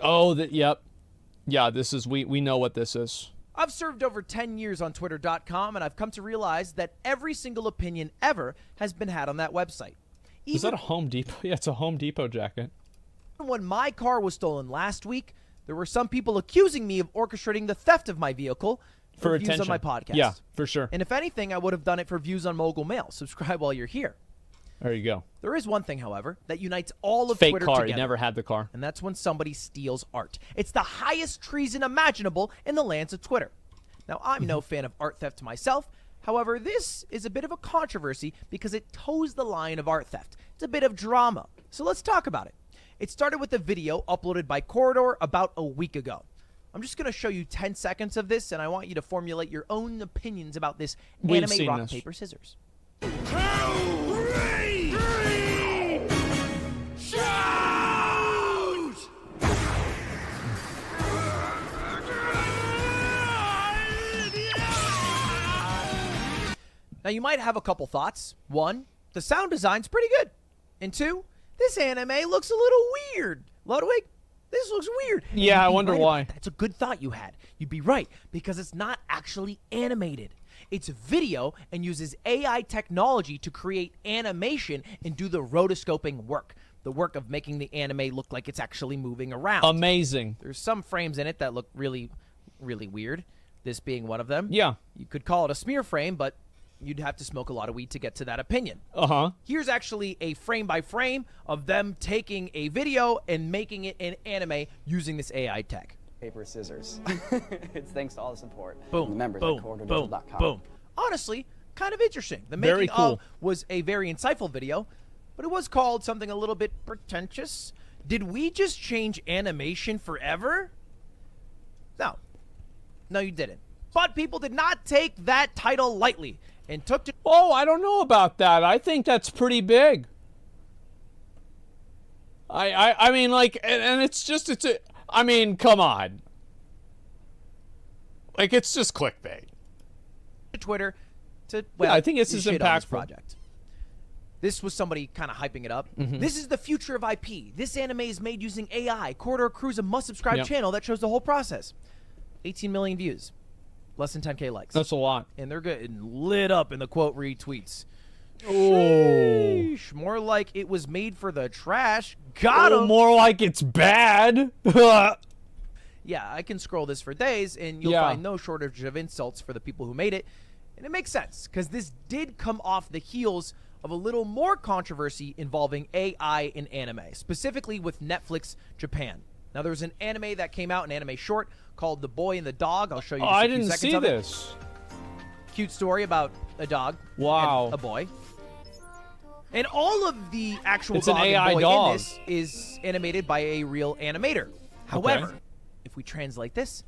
Oh, yep. Yeah, this is, we know what this is. I've served over 10 years on Twitter.com, and I've come to realize that every single opinion ever has been had on that website. Is that a Home Depot? Yeah, it's a Home Depot jacket. When my car was stolen last week, there were some people accusing me of orchestrating the theft of my vehicle for views on my podcast. Yeah, for sure. And if anything, I would have done it for views on Mogul Mail. Subscribe while you're here. There you go. There is one thing, however, that unites all of Fake Twitter car. together. He never had the car. And that's when somebody steals art. It's the highest treason imaginable in the lands of Twitter. Now, I'm no fan of art theft myself. However, this is a bit of a controversy because it toes the line of art theft. It's a bit of drama. So let's talk about it. It started with a video uploaded by Corridor about a week ago. I'm just going to show you 10 seconds of this, and I want you to formulate your own opinions about this anime rock, paper, scissors. 2, 3, shoot! Now, you might have a couple thoughts. One, the sound design's pretty good. And two, this anime looks a little weird. Ludwig, this looks weird. Yeah, I wonder why. That's a good thought you had. You'd be right, because it's not actually animated. It's video and uses AI technology to create animation and do the rotoscoping work. The work of making the anime look like it's actually moving around. Amazing. There's some frames in it that look really, really weird. This being one of them. Yeah. You could call it a smear frame, but you'd have to smoke a lot of weed to get to that opinion. Uh-huh. Here's actually a frame-by-frame of them taking a video and making it an anime using this AI tech. Paper, scissors. It's thanks to all the support. Boom, From the members boom, at boom, CorridorDigital.com. boom. Honestly, kind of interesting. The Very making cool. of was a very insightful video, but it was called something a little bit pretentious. Did we just change animation forever? No. No, you didn't. But people did not take that title lightly and took to... Oh, I don't know about that. I think that's pretty big. I mean, like, and it's a, I mean, come on. Like, it's just clickbait. Twitter to, well, yeah, I think this is shit on this impactful. project. This was somebody kind of hyping it up. Mm-hmm. This is the future of IP. This anime is made using AI. Corridor Crew's a must-subscribe Yep. channel that shows the whole process. 18 million views. Less than 10K likes. That's a lot. And they're getting lit up in the quote retweets. Oh. Sheesh. More like it was made for the trash. Got him. More like it's bad. Yeah, I can scroll this for days, and you'll find no shortage of insults for the people who made it. And it makes sense, because this did come off the heels of a little more controversy involving AI in anime, specifically with Netflix Japan. Now, there was an anime that came out, an anime short, called The Boy and the Dog. I'll show you just I a few didn't seconds see of it. this. Cute story about a dog Wow. and a boy. And all of the actual It's an dog AI and boy dog. in this is animated by a real animator. However, if we translate this,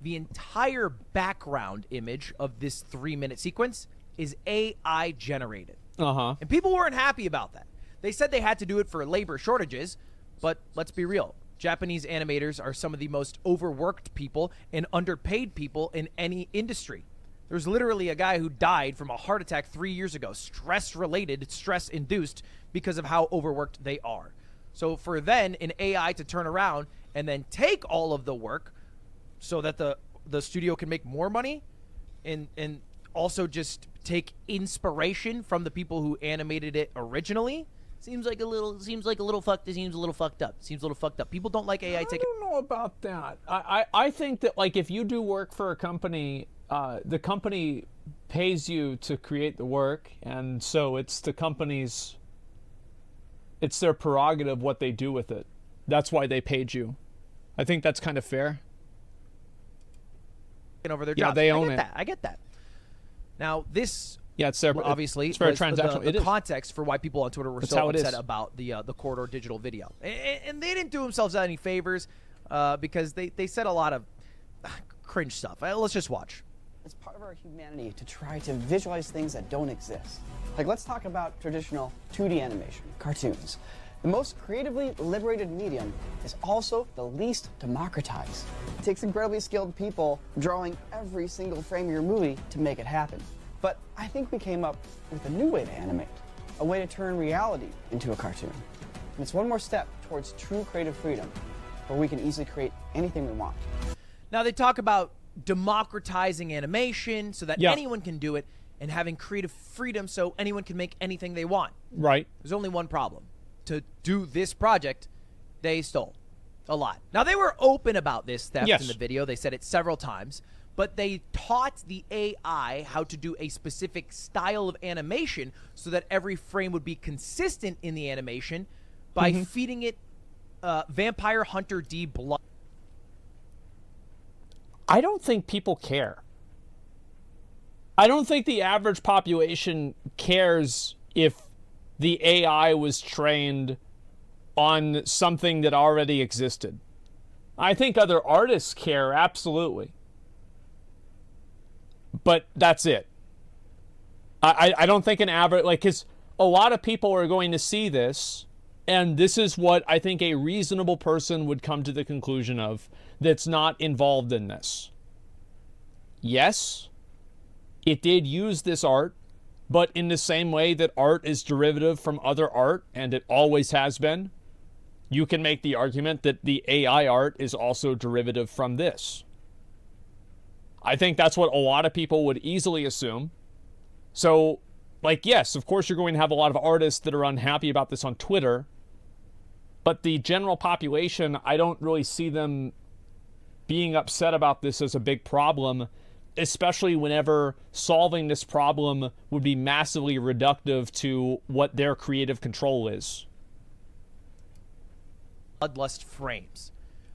the entire background image of this 3-minute sequence is AI generated. Uh-huh. And people weren't happy about that. They said they had to do it for labor shortages, but let's be real. Japanese animators are some of the most overworked people and underpaid people in any industry. There's literally a guy who died from a heart attack 3 years ago, stress-related, stress-induced, because of how overworked they are. So for then an AI to turn around and then take all of the work so that the studio can make more money and also just take inspiration from the people who animated it originally, seems like a little fucked up. People don't like AI taking. I don't know about that. I think that, like, if you do work for a company, the company pays you to create the work, and so it's the company's, it's their prerogative what they do with it. That's why they paid you. I think that's kind of fair. Over their Yeah, jobs. they own it. I get that. Now this, Yeah, it's their, obviously, it's very was transactional. the It is. context for why people on Twitter were That's so how it upset is. about the Corridor Digital video, and they didn't do themselves any favors because they said a lot of cringe stuff. Let's just watch. It's part of our humanity to try to visualize things that don't exist. Like, let's talk about traditional 2D animation, cartoons. The most creatively liberated medium is also the least democratized. It takes incredibly skilled people drawing every single frame of your movie to make it happen. But I think we came up with a new way to animate, a way to turn reality into a cartoon. And it's one more step towards true creative freedom. where we can easily create anything we want. Now, they talk about democratizing animation so that Yeah. anyone can do it and having creative freedom so anyone can make anything they want. Right. There's only one problem. To do this project, they stole a lot. Now, they were open about this theft Yes. in the video. They said it several times. But they taught the AI how to do a specific style of animation so that every frame would be consistent in the animation by feeding it Vampire Hunter D blood. I don't think people care. I don't think the average population cares if the AI was trained on something that already existed. I think other artists care, absolutely. But that's it. I don't think an average, like, because a lot of people are going to see this, and this is what I think a reasonable person would come to the conclusion of that's not involved in this. Yes, it did use this art, but in the same way that art is derivative from other art, and it always has been, you can make the argument that the AI art is also derivative from this. I think that's what a lot of people would easily assume. So, like, yes, of course you're going to have a lot of artists that are unhappy about this on Twitter, but the general population, I don't really see them being upset about this as a big problem, especially whenever solving this problem would be massively reductive to what their creative control is. Bloodlust frames.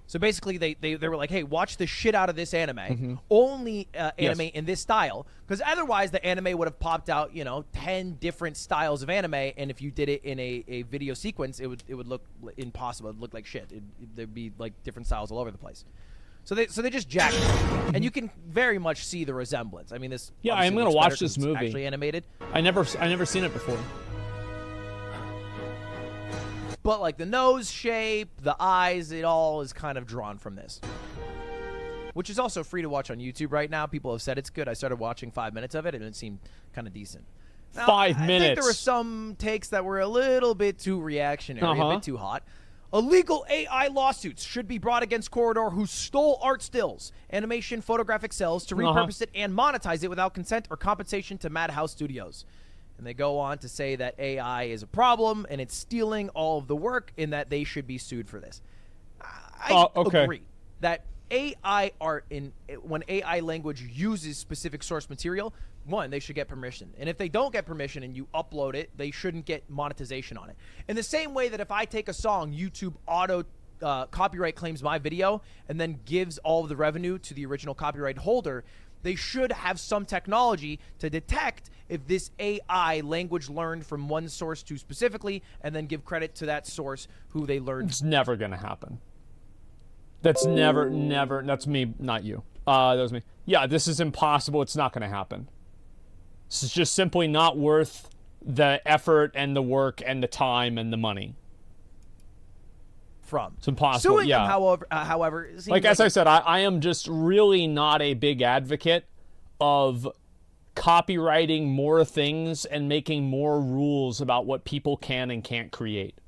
So basically, they were like, hey, watch the shit out of this anime. Only anime in this style. Because otherwise, the anime would have popped out, 10 different styles of anime. And if you did it in a video sequence, it would look impossible. It would look like shit. There'd be, like, different styles all over the place. So they just jacked it. And you can very much see the resemblance. I mean, this... Yeah, I'm going to watch this movie. Actually animated. I never seen it before. But, like, the nose shape, the eyes, it all is kind of drawn from this. Which is also free to watch on YouTube right now. People have said it's good. I started watching 5 minutes of it, and it seemed kind of decent. Now, 5 minutes? I think there were some takes that were a little bit too reactionary, a bit too hot. Illegal AI lawsuits should be brought against Corridor, who stole art stills, animation, photographic cells to repurpose it and monetize it without consent or compensation to Madhouse Studios. And they go on to say that AI is a problem and it's stealing all of the work and that they should be sued for this. I agree that AI art, when AI language uses specific source material, one, they should get permission. And if they don't get permission and you upload it, they shouldn't get monetization on it. In the same way that if I take a song, YouTube auto copyright claims my video and then gives all of the revenue to the original copyright holder, they should have some technology to detect if this AI language learned from one source too specifically and then give credit to that source who they learned. It's never going to happen. That's never, that's me, not you. That was me. Yeah, this is impossible. It's not going to happen. This is just simply not worth the effort and the work and the time and the money. From. It's impossible, Suing yeah. them, however seems like as I said, I am just really not a big advocate of copywriting more things and making more rules about what people can and can't create.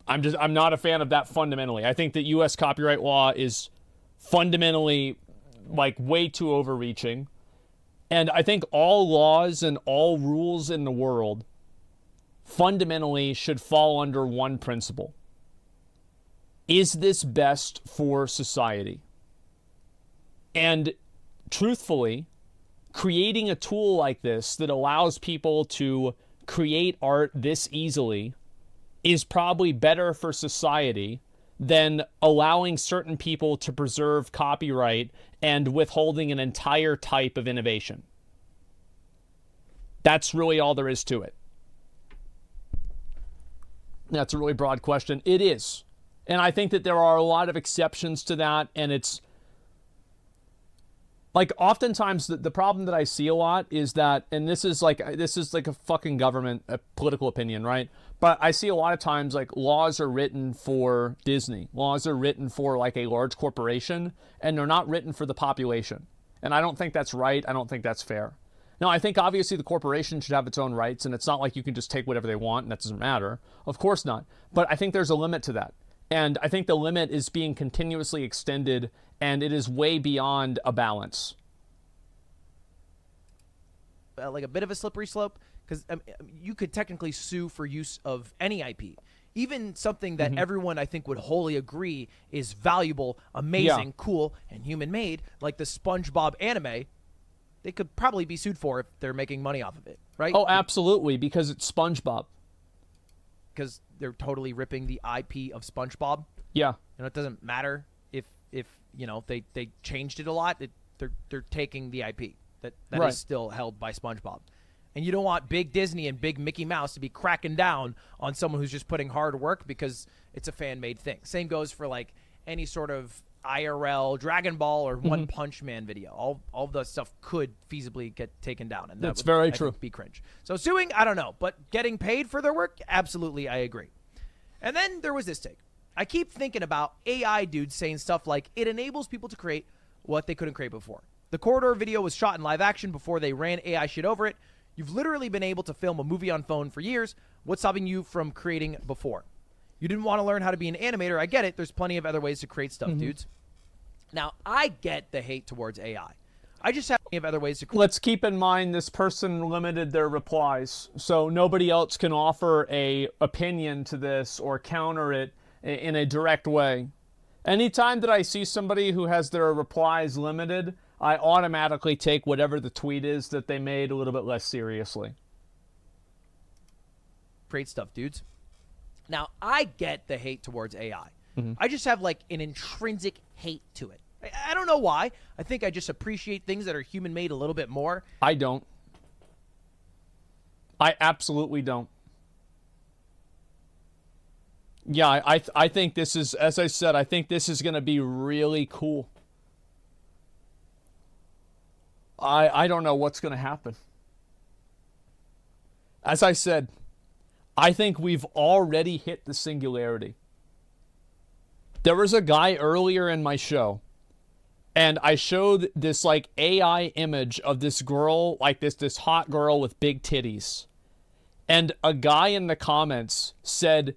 I'm not a fan of that fundamentally. I think that U.S. copyright law is fundamentally, like, way too overreaching. And I think all laws and all rules in the world fundamentally should fall under one principle. Is this best for society? And truthfully, creating a tool like this that allows people to create art this easily is probably better for society than allowing certain people to preserve copyright and withholding an entire type of innovation. That's really all there is to it. That's a really broad question. It is. And I think that there are a lot of exceptions to that, and it's like oftentimes the problem that I see a lot is that, and this is like a fucking government, a political opinion, right? But I see a lot of times like laws are written for Disney. Laws are written for like a large corporation, and they're not written for the population. And I don't think that's right. I don't think that's fair. Now, I think obviously the corporation should have its own rights, and it's not like you can just take whatever they want and that doesn't matter. Of course not. But I think there's a limit to that. And I think the limit is being continuously extended, and it is way beyond a balance. Like a bit of a slippery slope, because you could technically sue for use of any IP. Even something that everyone, I think, would wholly agree is valuable, amazing, cool, and human-made, like the SpongeBob anime, they could probably be sued for if they're making money off of it, right? Oh, absolutely, because it's SpongeBob. Because they're totally ripping the IP of SpongeBob. Yeah. It doesn't matter if they changed it a lot. They're taking the IP that right. is still held by SpongeBob. And you don't want Big Disney and Big Mickey Mouse to be cracking down on someone who's just putting hard work because it's a fan-made thing. Same goes for like any sort of IRL, Dragon Ball, or One Punch Man video. All of that stuff could feasibly get taken down. And that's very true. Be cringe. So suing, I don't know. But getting paid for their work, absolutely, I agree. And then there was this take. I keep thinking about AI dudes saying stuff like, it enables people to create what they couldn't create before. The Corridor video was shot in live action before they ran AI shit over it. You've literally been able to film a movie on phone for years. What's stopping you from creating before? You didn't want to learn how to be an animator. I get it. There's plenty of other ways to create stuff, dudes. Now, I get the hate towards AI. I just have plenty of other ways to create. Let's keep in mind this person limited their replies, so nobody else can offer a opinion to this or counter it in a direct way. Anytime that I see somebody who has their replies limited, I automatically take whatever the tweet is that they made a little bit less seriously. Create stuff, dudes. Now, I get the hate towards AI. I just have like an intrinsic hate to it. I don't know why. I think I just appreciate things that are human-made a little bit more. I don't. I absolutely don't. Yeah, I think this is, as I said, I think this is going to be really cool. I don't know what's going to happen. As I said, I think we've already hit the singularity. There was a guy earlier in my show, and I showed this like AI image of this girl, like this hot girl with big titties. And a guy in the comments said,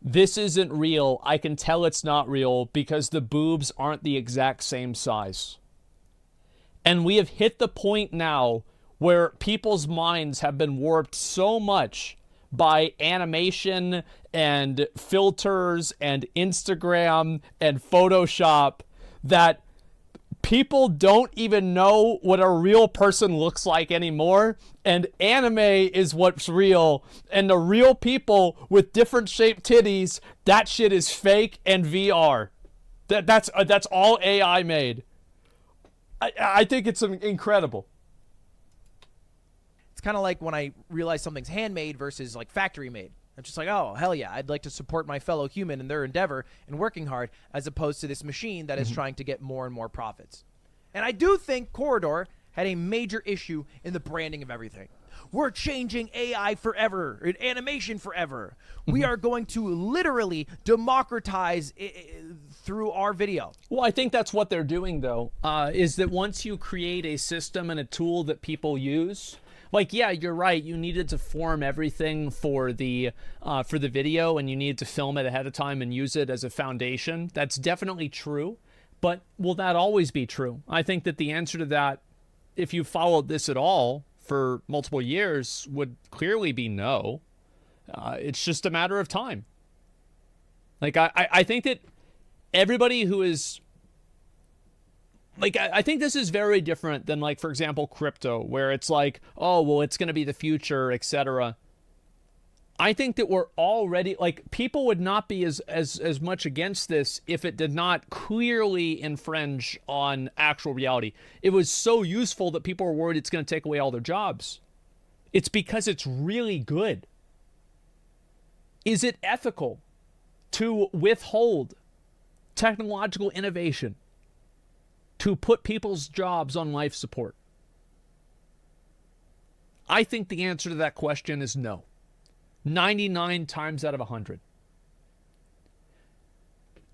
"This isn't real. I can tell it's not real because the boobs aren't the exact same size." And we have hit the point now where people's minds have been warped so much by animation and filters and Instagram and Photoshop that people don't even know what a real person looks like anymore. And anime is what's real. And the real people with different shaped titties, that shit is fake and VR. That's all AI made. I think it's incredible. It's kind of like when I realize something's handmade versus like factory made. I'm just like, oh, hell yeah, I'd like to support my fellow human in their endeavor and working hard as opposed to this machine that is trying to get more and more profits. And I do think Corridor had a major issue in the branding of everything. We're changing AI forever, and animation forever. We are going to literally democratize through our video. Well, I think that's what they're doing, though, is that once you create a system and a tool that people use, like, yeah, you're right, you needed to form everything for the video, and you needed to film it ahead of time and use it as a foundation. That's definitely true, but will that always be true? I think that the answer to that, if you followed this at all for multiple years, would clearly be no. It's just a matter of time. Like, I think that everybody who is... Like, I think this is very different than, like, for example, crypto, where it's like, oh, well, it's going to be the future, etc. I think that we're already... Like, people would not be as much against this if it did not clearly infringe on actual reality. It was so useful that people were worried it's going to take away all their jobs. It's because it's really good. Is it ethical to withhold technological innovation to put people's jobs on life support? I think the answer to that question is no. 99 times out of 100.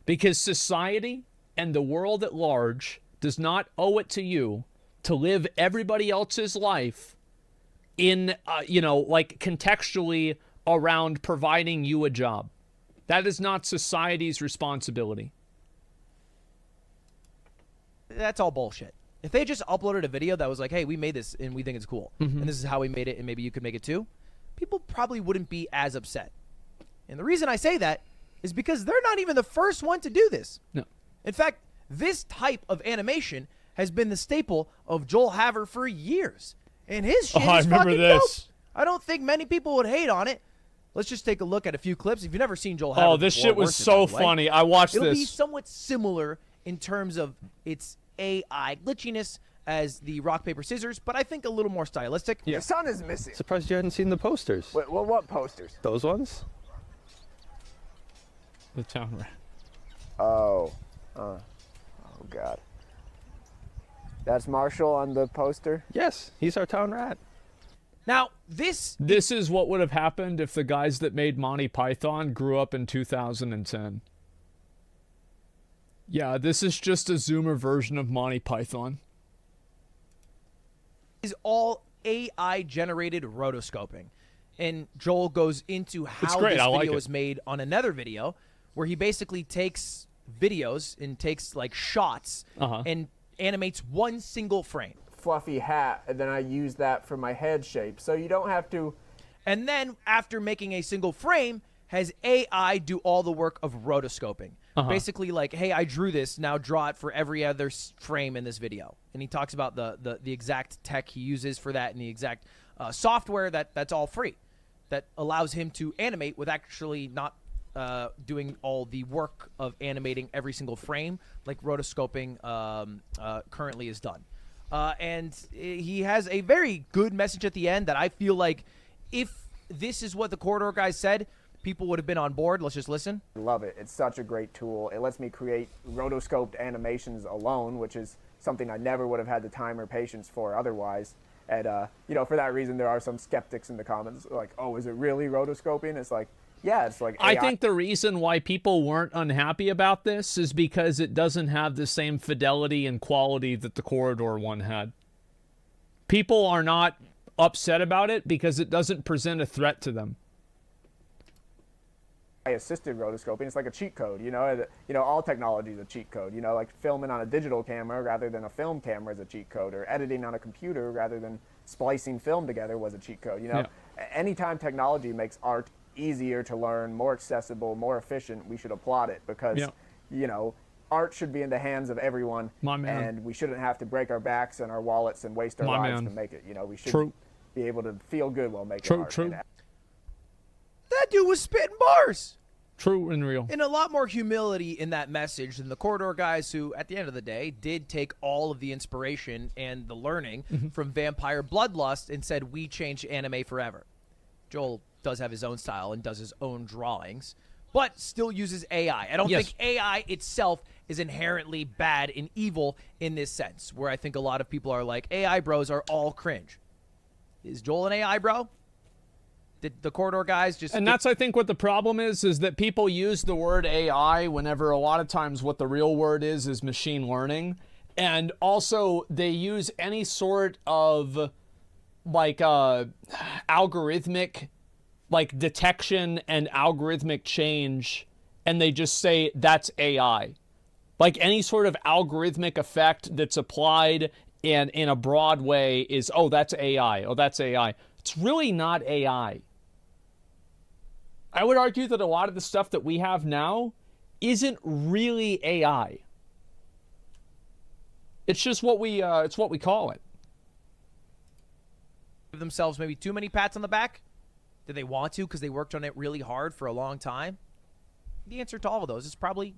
Because society and the world at large does not owe it to you to live everybody else's life in, like contextually around providing you a job. That is not society's responsibility. That's all bullshit. If they just uploaded a video that was like, hey, we made this and we think it's cool, and this is how we made it, and maybe you could make it too, people probably wouldn't be as upset. And the reason I say that is because they're not even the first one to do this. No. In fact, this type of animation has been the staple of Joel Haver for years. And his shit I is remember fucking this. dope. I don't think many people would hate on it. Let's just take a look at a few clips. If you've never seen Joel Haver Oh, this before, shit was worth it, so by the way. funny. I watched It'll be this. somewhat similar in terms of its AI glitchiness as the rock, paper, scissors, but I think a little more stylistic. The sun is missing. Surprised you hadn't seen the posters. What posters? Those ones? The town rat. Oh. Oh, God. That's Marshall on the poster? Yes, he's our town rat. Now, this This is what would have happened if the guys that made Monty Python grew up in 2010. Yeah, this is just a Zoomer version of Monty Python. is all AI-generated rotoscoping. And Joel goes into how great. this I like video it. is made on another video where he basically takes videos and takes, like, shots and animates one single frame. Fluffy hat, and then I use that for my head shape. So you don't have to... And then, after making a single frame, has AI do all the work of rotoscoping. Basically, like, hey, I drew this, now draw it for every other frame in this video. And he talks about the exact tech he uses for that and the exact software that's all free that allows him to animate with actually not doing all the work of animating every single frame like rotoscoping currently is done. And he has a very good message at the end that I feel like if this is what the Corridor guys said, people would have been on board. Let's just listen. Love it. It's such a great tool. It lets me create rotoscoped animations alone, which is something I never would have had the time or patience for otherwise. And, you know, for that reason, there are some skeptics in the comments like, oh, is it really rotoscoping? It's like, yeah, it's like AI. I think the reason why people weren't unhappy about this is because it doesn't have the same fidelity and quality that the Corridor one had. People are not upset about it because it doesn't present a threat to them. assisted rotoscoping. It's like a cheat code, you know. All technology is a cheat code. You know, like filming on a digital camera rather than a film camera is a cheat code, or editing on a computer rather than splicing film together was a cheat code. You know, anytime technology makes art easier to learn, more accessible, more efficient, we should applaud it because, you know, art should be in the hands of everyone, and we shouldn't have to break our backs and our wallets and waste our lives to make it. You know, we should be able to feel good while making art. That dude was spitting bars. True and real. And a lot more humility in that message than the Corridor guys who, at the end of the day, did take all of the inspiration and the learning from Vampire Bloodlust and said, we change anime forever. Joel does have his own style and does his own drawings, but still uses AI. I don't think AI itself is inherently bad and evil in this sense, where I think a lot of people are like, AI bros are all cringe. Is Joel an AI bro? Did the Corridor guys just... And that's, I think, what the problem is that people use the word AI whenever a lot of times what the real word is machine learning. And also, they use any sort of, like, algorithmic, like, detection and algorithmic change, and they just say, that's AI. Like, any sort of algorithmic effect that's applied in a broad way is, oh, that's AI. Oh, that's AI. It's really not AI. I would argue that a lot of the stuff that we have now isn't really AI. It's just what we call it. Give themselves maybe too many pats on the back? Did they want to because they worked on it really hard for a long time? The answer to all of those is probably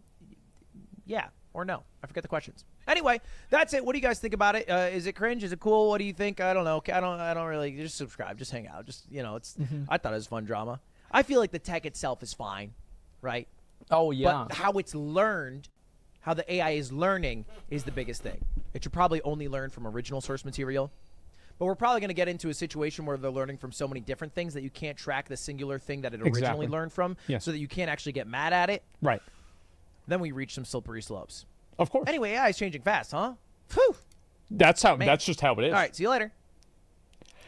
yeah or no. I forget the questions. Anyway, that's it. What do you guys think about it? Is it cringe? Is it cool? What do you think? I don't know. I don't really. Just subscribe. Just hang out. Just, you know, it's. I thought it was fun drama. I feel like the tech itself is fine, right? Oh yeah. But how it's learned, how the AI is learning, is the biggest thing. It should probably only learn from original source material. But we're probably going to get into a situation where they're learning from so many different things that you can't track the singular thing that it originally learned from, so that you can't actually get mad at it. Right. Then we reach some slippery slopes. Of course. Anyway, AI is changing fast, huh? Phew. That's how. That's just how it is. All right. See you later.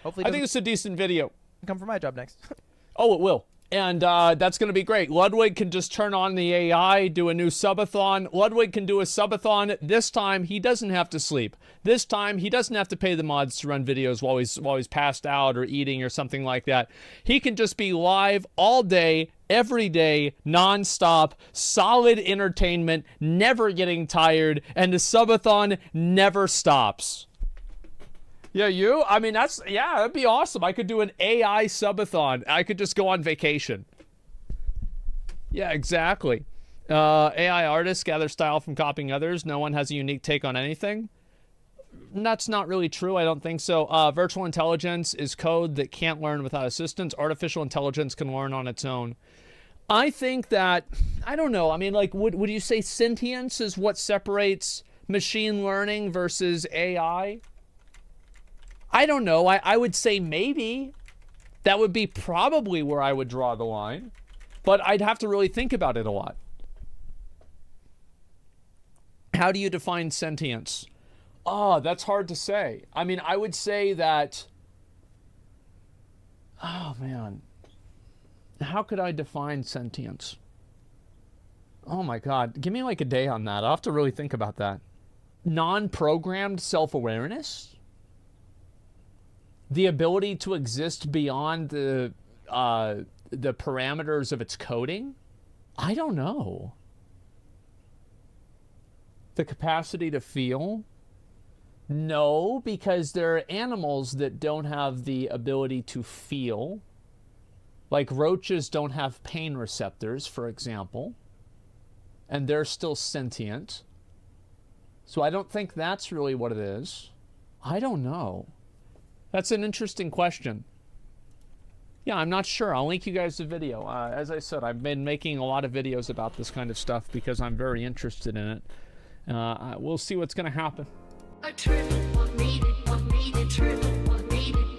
Hopefully, I think it's a decent video. come for my job next. Oh, it will. And that's going to be great. Ludwig can just turn on the AI, do a new subathon. Ludwig can do a subathon. This time, he doesn't have to sleep. This time, he doesn't have to pay the mods to run videos while he's passed out or eating or something like that. He can just be live all day, every day, non-stop, solid entertainment, never getting tired, and the subathon never stops. Yeah, you? I mean, that'd be awesome. I could do an AI subathon. I could just go on vacation. Yeah, exactly. AI artists gather style from copying others. No one has a unique take on anything. That's not really true. I don't think so. Virtual intelligence is code that can't learn without assistance. Artificial intelligence can learn on its own. I think that, I don't know. I mean, like, would you say sentience is what separates machine learning versus AI? I don't know. I would say maybe. That would be probably where I would draw the line. But I'd have to really think about it a lot. How do you define sentience? Oh, that's hard to say. I mean, I would say that... Oh, man. How could I define sentience? Oh, my God. Give me like a day on that. I'll have to really think about that. Non-programmed self-awareness? The ability to exist beyond the parameters of its coding? I don't know. The capacity to feel? No, because there are animals that don't have the ability to feel. Like roaches don't have pain receptors, for example. And they're still sentient. So I don't think that's really what it is. I don't know. That's an interesting question. Yeah, I'm not sure. I'll link you guys the video. As I said, I've been making a lot of videos about this kind of stuff because I'm very interested in it. We'll see what's going to happen. A trip, what needed, trip, what needed.